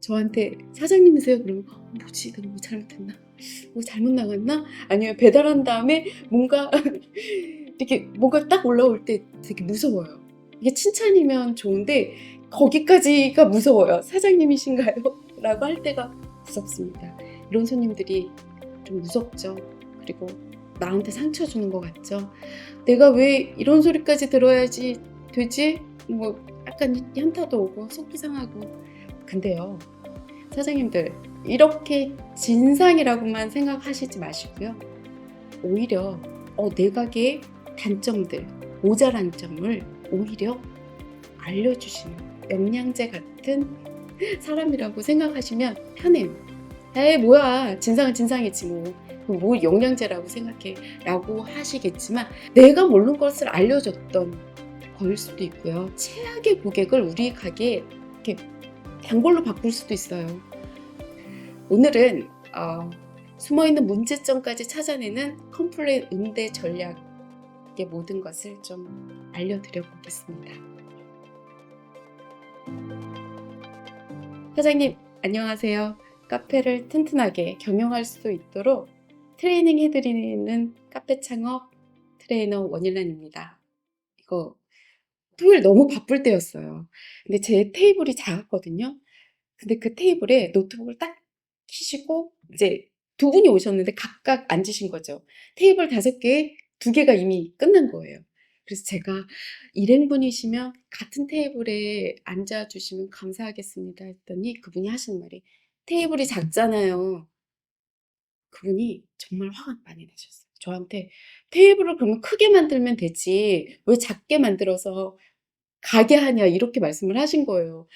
저한테 "사장님이세요?" 그러면 뭐지? 내가 뭐 잘못했나? 뭐 잘못 나갔나?" 아니면 배달한 다음에 뭔가 이렇게 뭔가 딱 올라올 때 되게 무서워요. 이게 칭찬이면 좋은데 거기까지가 무서워요. "사장님이신가요?" 라고 할 때가 무섭습니다. 이런 손님들이 좀 무섭죠. 그리고 나한테 상처 주는 것 같죠. '내가 왜 이런 소리까지 들어야지 되지?' 뭐 약간 현타도 오고 속도 상하고. 근데요, 사장님들 이렇게 진상이라고만 생각하시지 마시고요. 오히려 내 가게의 단점들, 모자란 점을 오히려 알려주시는 영양제 같은 사람이라고 생각하시면 편해요. '에이 뭐야. 진상은 진상이지 뭐. 뭐 영양제라고 생각해.' 라고 하시겠지만 내가 모르는 것을 알려줬던 거일 수도 있고요. 최악의 고객을 우리 가게에 이렇게 단골로 바꿀 수도 있어요. 오늘은 숨어있는 문제점까지 찾아내는 컴플레인 응대 전략의 모든 것을 좀 알려드려 보겠습니다. 사장님, 안녕하세요. 카페를 튼튼하게 경영할 수 있도록 트레이닝 해드리는 카페 창업 트레이너 원일란입니다. 이거 토요일 너무 바쁠 때였어요. 근데 제 테이블이 작았거든요. 근데 그 테이블에 노트북을 딱 켜시고 이제 두 분이 오셨는데 각각 앉으신 거죠. 테이블 5개에 2개가 이미 끝난 거예요. 그래서 제가 "일행분이시면 같은 테이블에 앉아 주시면 감사하겠습니다." 했더니 그분이 하시는 말이 "테이블이 작잖아요." 그분이 정말 화가 많이 나셨어요. 저한테 "테이블을 그러면 크게 만들면 되지 왜 작게 만들어서 가게 하냐." 이렇게 말씀을 하신 거예요.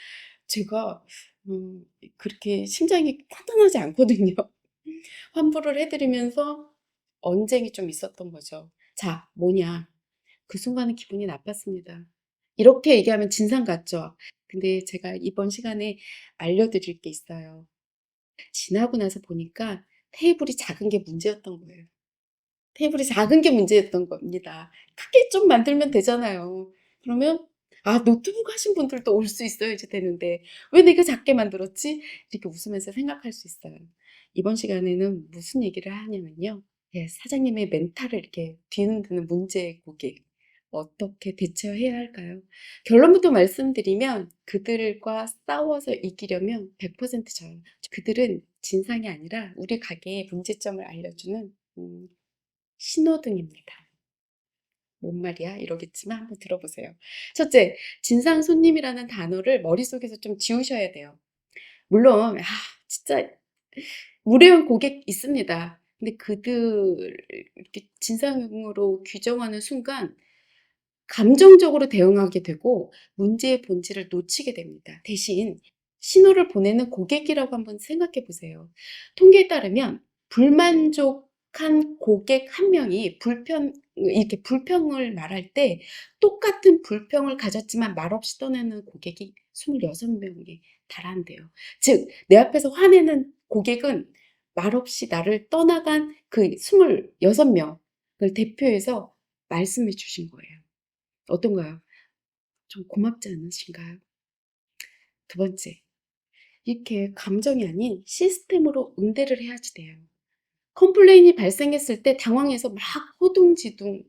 제가 그렇게 심장이 탄탄하지 않거든요. 환불을 해 드리면서 언쟁이 좀 있었던 거죠. "자, 뭐냐." 그 순간은 기분이 나빴습니다. 이렇게 얘기하면 진상 같죠? 근데 제가 이번 시간에 알려드릴 게 있어요. 지나고 나서 보니까 테이블이 작은 게 문제였던 거예요. 테이블이 작은 게 문제였던 겁니다. 크게 좀 만들면 되잖아요. 그러면 노트북 하신 분들도 올 수 있어야 지 되는데 '왜 내가 작게 만들었지?' 이렇게 웃으면서 생각할 수 있어요. 이번 시간에는 무슨 얘기를 하냐면요. 예, 사장님의 멘탈을 이렇게 뒤흔드는 문제 고객 어떻게 대처해야 할까요? 결론부터 말씀드리면 그들과 싸워서 이기려면 100% 저예요. 그들은 진상이 아니라 우리 가게의 문제점을 알려주는 신호등입니다. "뭔 말이야?" 이러겠지만 한번 들어보세요. 첫째, 진상 손님이라는 단어를 머릿속에서 좀 지우셔야 돼요. 물론 진짜 무례한 고객 있습니다. 근데 그들을 이렇게 진상으로 규정하는 순간 감정적으로 대응하게 되고 문제의 본질을 놓치게 됩니다. 대신 신호를 보내는 고객이라고 한번 생각해 보세요. 통계에 따르면 불만족한 고객 한 명이 이렇게 불평을 말할 때 똑같은 불평을 가졌지만 말없이 떠나는 고객이 26명에 달한대요. 즉, 내 앞에서 화내는 고객은 말없이 나를 떠나간 그 26명을 대표해서 말씀해 주신 거예요. 어떤가요? 좀 고맙지 않으신가요? 두 번째, 이렇게 감정이 아닌 시스템으로 응대를 해야지 돼요. 컴플레인이 발생했을 때 당황해서 막 호둥지둥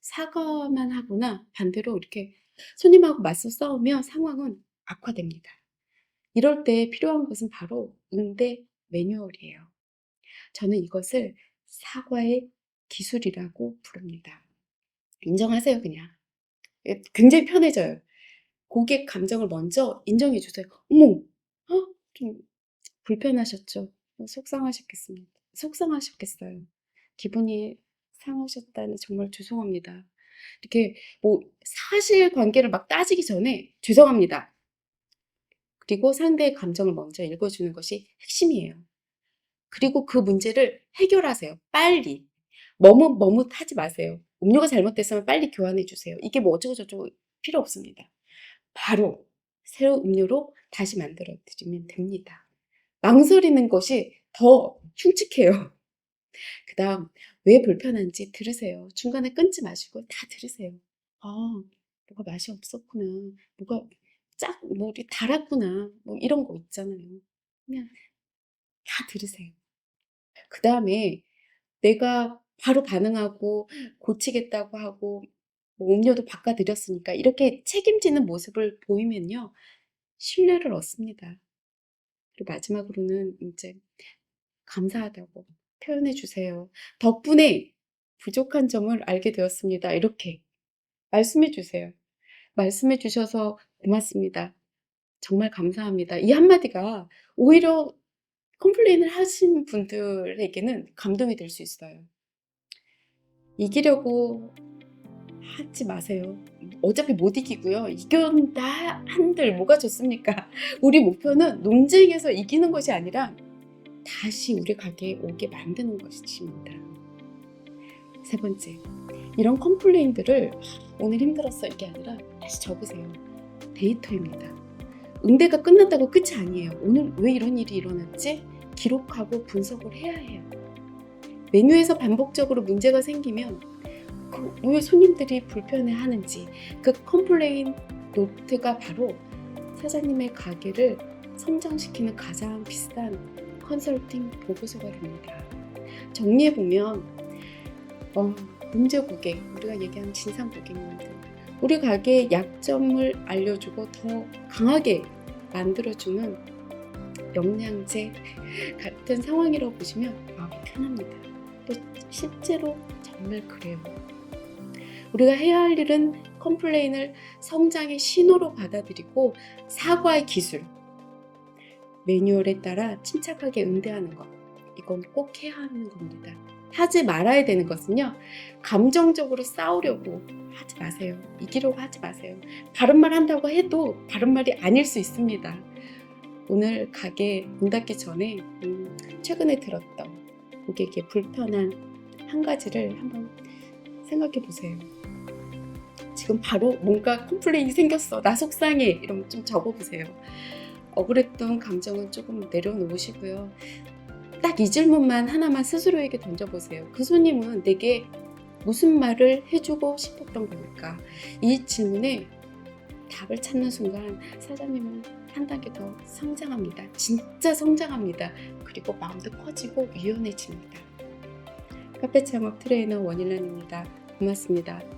사과만 하거나 반대로 이렇게 손님하고 맞서 싸우면 상황은 악화됩니다. 이럴 때 필요한 것은 바로 응대 매뉴얼이에요. 저는 이것을 사과의 기술이라고 부릅니다. 인정하세요, 그냥. 예, 굉장히 편해져요. 고객 감정을 먼저 인정해 주세요. "어머, 좀 불편하셨죠? 속상하셨겠어요. 기분이 상하셨다니 정말 죄송합니다." 이렇게 뭐 사실관계를 막 따지기 전에 "죄송합니다." 그리고 상대의 감정을 먼저 읽어주는 것이 핵심이에요. 그리고 그 문제를 해결하세요. 빨리. 머뭇머뭇하지 마세요. 음료가 잘못됐으면 빨리 교환해 주세요. 이게 뭐 어쩌고 저쩌고 필요 없습니다. 바로 새로운 음료로 다시 만들어 드리면 됩니다. 망설이는 것이 더 흉측해요. 그다음 왜 불편한지 들으세요. 중간에 끊지 마시고 다 들으세요. '아 뭐가 맛이 없었구나. 뭐가 짝 뭐 이렇게 달았구나. 뭐 이런 거 있잖아요. 그냥 다 들으세요. 그다음에 내가 바로 반응하고 고치겠다고 하고 뭐 음료도 바꿔 드렸으니까 이렇게 책임지는 모습을 보이면요. 신뢰를 얻습니다. 그리고 마지막으로는 인제 감사하다고 표현해 주세요. "덕분에 부족한 점을 알게 되었습니다." 이렇게 말씀해 주세요. 말씀해 주셔서 고맙습니다. 정말 감사합니다. 이 한마디가 오히려 컴플레인을 하신 분들에게는 감동이 될 수 있어요. 이기려고 하지 마세요. 어차피 못 이기고요. 이긴다 한들 뭐가 좋습니까? 우리 목표는 논쟁에서 이기는 것이 아니라 다시 우리 가게에 오게 만드는 것입니다. 세 번째, 이런 컴플레인들을 오늘 힘들었어 이게 아니라 다시 적으세요. 데이터입니다. 응대가 끝났다고 끝이 아니에요. 오늘 왜 이런 일이 일어났지? 기록하고 분석을 해야 해요. 메뉴에서 반복적으로 문제가 생기면 왜 손님들이 불편해하는지 그 컴플레인 노트가 바로 사장님의 가게를 성장시키는 가장 비싼 컨설팅 보고서가 됩니다. 정리해보면 문제 고객, 우리가 얘기하는 진상 고객님들, 우리 가게의 약점을 알려주고 더 강하게 만들어주는 영양제 같은 상황이라고 보시면 마음이 편합니다. 또 실제로 정말 그래요. 우리가 해야 할 일은 컴플레인을 성장의 신호로 받아들이고 사과의 기술, 매뉴얼에 따라 침착하게 응대하는 것, 이건 꼭 해야 하는 겁니다. 하지 말아야 되는 것은요, 감정적으로 싸우려고 하지 마세요. 이기려고 하지 마세요. 바른말 한다고 해도 바른말이 아닐 수 있습니다. 오늘 가게 문 닫기 전에 최근에 들었던 고객의 불편한 한 가지를 한번 생각해 보세요. 지금 바로 뭔가 컴플레인이 생겼어. 나 속상해. 이러면 좀 적어보세요. 억울했던 감정은 조금 내려놓으시고요. 딱 이 질문만 하나만 스스로에게 던져보세요. 그 손님은 내게 무슨 말을 해주고 싶었던 걸까? 이 질문에 답을 찾는 순간 사장님은 한 단계 더 성장합니다. 진짜 성장합니다. 그리고 마음도 커지고 유연해집니다. 카페 창업 트레이너 원일란입니다. 고맙습니다.